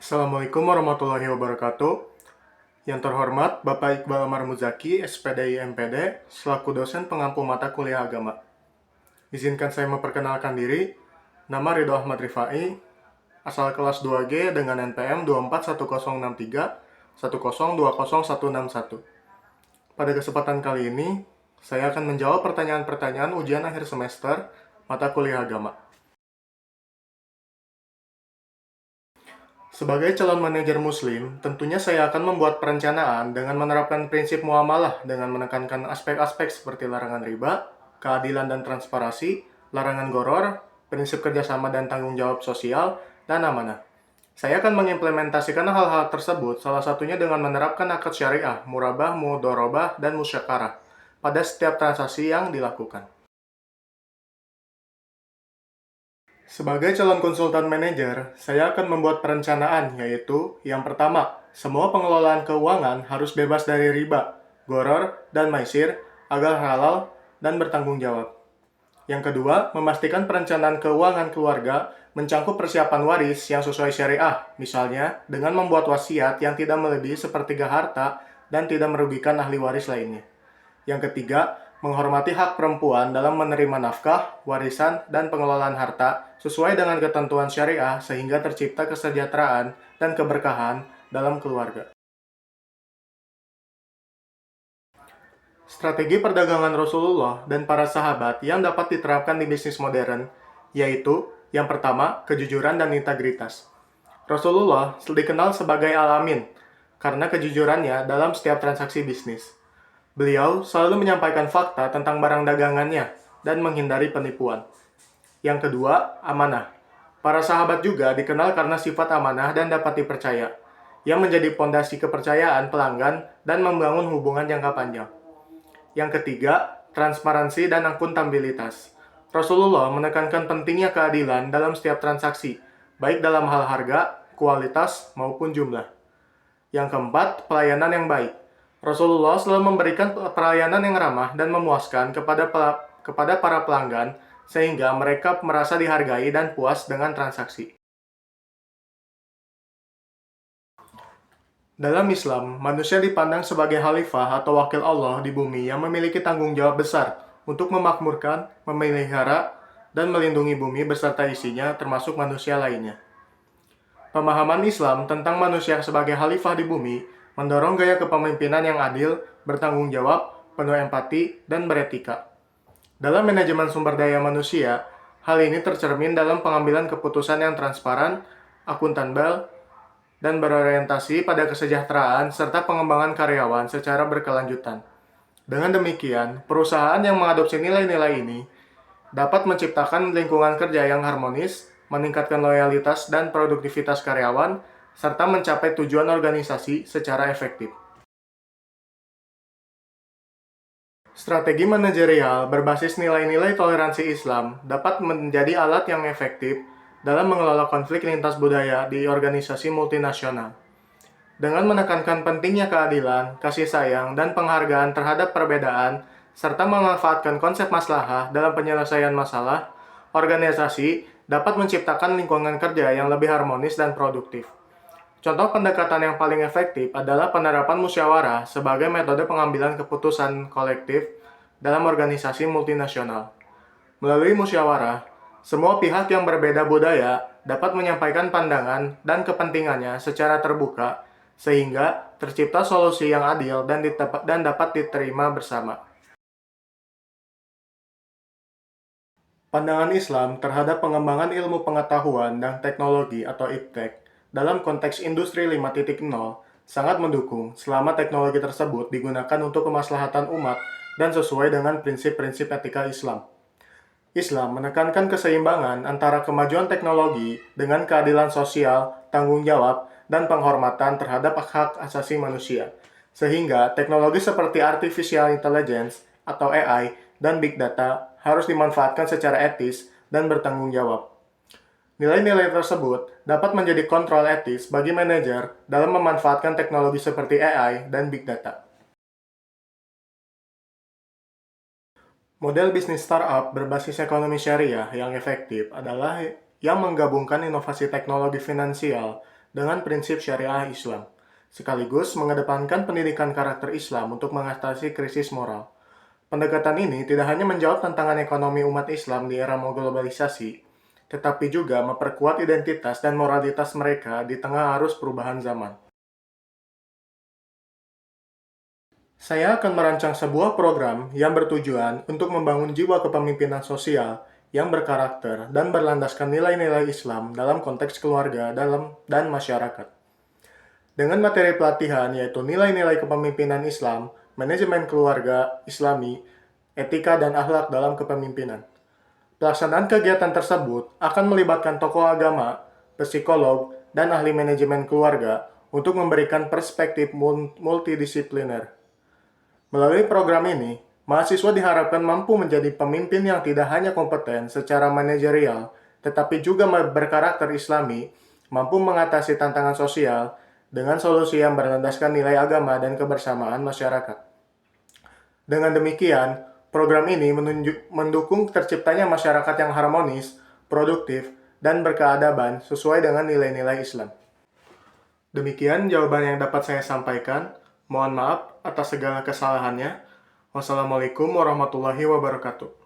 Assalamualaikum warahmatullahi wabarakatuh. Yang terhormat Bapak Iqbal Amar Muzaki, SPDI MPD, selaku dosen pengampu mata kuliah agama. Izinkan saya memperkenalkan diri. Nama Ridho Ahmad Rifai, asal kelas 2G dengan NPM 2416310201661. Pada kesempatan kali ini, saya akan menjawab pertanyaan-pertanyaan ujian akhir semester mata kuliah agama. Sebagai calon manajer muslim, tentunya saya akan membuat perencanaan dengan menerapkan prinsip muamalah dengan menekankan aspek-aspek seperti larangan riba, keadilan dan transparansi, larangan goror, prinsip kerjasama dan tanggung jawab sosial, dan amanah. Saya akan mengimplementasikan hal-hal tersebut, salah satunya dengan menerapkan akad syariah, murabah, mudorobah, dan musyakarah pada setiap transaksi yang dilakukan. Sebagai calon konsultan manajer, saya akan membuat perencanaan, yaitu yang pertama, semua pengelolaan keuangan harus bebas dari riba, goror, dan maisir agar halal dan bertanggung jawab. Yang kedua, memastikan perencanaan keuangan keluarga mencakup persiapan waris yang sesuai syariah, misalnya dengan membuat wasiat yang tidak melebihi sepertiga harta dan tidak merugikan ahli waris lainnya. Yang ketiga, menghormati hak perempuan dalam menerima nafkah, warisan, dan pengelolaan harta sesuai dengan ketentuan syariah sehingga tercipta kesejahteraan dan keberkahan dalam keluarga. Strategi perdagangan Rasulullah dan para sahabat yang dapat diterapkan di bisnis modern, yaitu yang pertama, kejujuran dan integritas. Rasulullah dikenal sebagai Al-Amin karena kejujurannya dalam setiap transaksi bisnis. Beliau selalu menyampaikan fakta tentang barang dagangannya dan menghindari penipuan. Yang kedua, amanah. Para sahabat juga dikenal karena sifat amanah dan dapat dipercaya, yang menjadi pondasi kepercayaan pelanggan dan membangun hubungan jangka panjang. Yang ketiga, transparansi dan akuntabilitas. Rasulullah menekankan pentingnya keadilan dalam setiap transaksi, baik dalam hal harga, kualitas, maupun jumlah. Yang keempat, pelayanan yang baik. Rasulullah selalu memberikan pelayanan yang ramah dan memuaskan kepada para pelanggan, sehingga mereka merasa dihargai dan puas dengan transaksi. Dalam Islam, manusia dipandang sebagai khalifah atau wakil Allah di bumi yang memiliki tanggung jawab besar untuk memakmurkan, memelihara, dan melindungi bumi beserta isinya termasuk manusia lainnya. Pemahaman Islam tentang manusia sebagai khalifah di bumi mendorong gaya kepemimpinan yang adil, bertanggung jawab, penuh empati, dan beretika. Dalam manajemen sumber daya manusia, hal ini tercermin dalam pengambilan keputusan yang transparan, akuntabel, dan berorientasi pada kesejahteraan serta pengembangan karyawan secara berkelanjutan. Dengan demikian, perusahaan yang mengadopsi nilai-nilai ini dapat menciptakan lingkungan kerja yang harmonis, meningkatkan loyalitas dan produktivitas karyawan, serta mencapai tujuan organisasi secara efektif. Strategi manajerial berbasis nilai-nilai toleransi Islam dapat menjadi alat yang efektif dalam mengelola konflik lintas budaya di organisasi multinasional. Dengan menekankan pentingnya keadilan, kasih sayang, dan penghargaan terhadap perbedaan, serta memanfaatkan konsep maslahah dalam penyelesaian masalah, organisasi dapat menciptakan lingkungan kerja yang lebih harmonis dan produktif. Contoh pendekatan yang paling efektif adalah penerapan musyawarah sebagai metode pengambilan keputusan kolektif dalam organisasi multinasional. Melalui musyawarah, semua pihak yang berbeda budaya dapat menyampaikan pandangan dan kepentingannya secara terbuka, sehingga tercipta solusi yang adil dan dapat diterima bersama. Pandangan Islam terhadap pengembangan ilmu pengetahuan dan teknologi atau IPTEK dalam konteks industri 5.0 sangat mendukung selama teknologi tersebut digunakan untuk kemaslahatan umat dan sesuai dengan prinsip-prinsip etika Islam. Islam menekankan keseimbangan antara kemajuan teknologi dengan keadilan sosial, tanggung jawab, dan penghormatan terhadap hak asasi manusia. Sehingga teknologi seperti artificial intelligence atau AI dan big data harus dimanfaatkan secara etis dan bertanggung jawab. Nilai-nilai tersebut dapat menjadi kontrol etis bagi manajer dalam memanfaatkan teknologi seperti AI dan big data. Model bisnis startup berbasis ekonomi syariah yang efektif adalah yang menggabungkan inovasi teknologi finansial dengan prinsip syariah Islam, sekaligus mengedepankan pendidikan karakter Islam untuk mengatasi krisis moral. Pendekatan ini tidak hanya menjawab tantangan ekonomi umat Islam di era globalisasi, tetapi juga memperkuat identitas dan moralitas mereka di tengah arus perubahan zaman. Saya akan merancang sebuah program yang bertujuan untuk membangun jiwa kepemimpinan sosial yang berkarakter dan berlandaskan nilai-nilai Islam dalam konteks keluarga dan masyarakat. Dengan materi pelatihan yaitu nilai-nilai kepemimpinan Islam, manajemen keluarga Islami, etika dan akhlak dalam kepemimpinan. Pelaksanaan kegiatan tersebut akan melibatkan tokoh agama, psikolog, dan ahli manajemen keluarga untuk memberikan perspektif multidisipliner. Melalui program ini, mahasiswa diharapkan mampu menjadi pemimpin yang tidak hanya kompeten secara manajerial, tetapi juga berkarakter Islami, mampu mengatasi tantangan sosial dengan solusi yang berlandaskan nilai agama dan kebersamaan masyarakat. Dengan demikian, program ini mendukung terciptanya masyarakat yang harmonis, produktif, dan berkeadaban sesuai dengan nilai-nilai Islam. Demikian jawaban yang dapat saya sampaikan. Mohon maaf atas segala kesalahannya. Wassalamualaikum warahmatullahi wabarakatuh.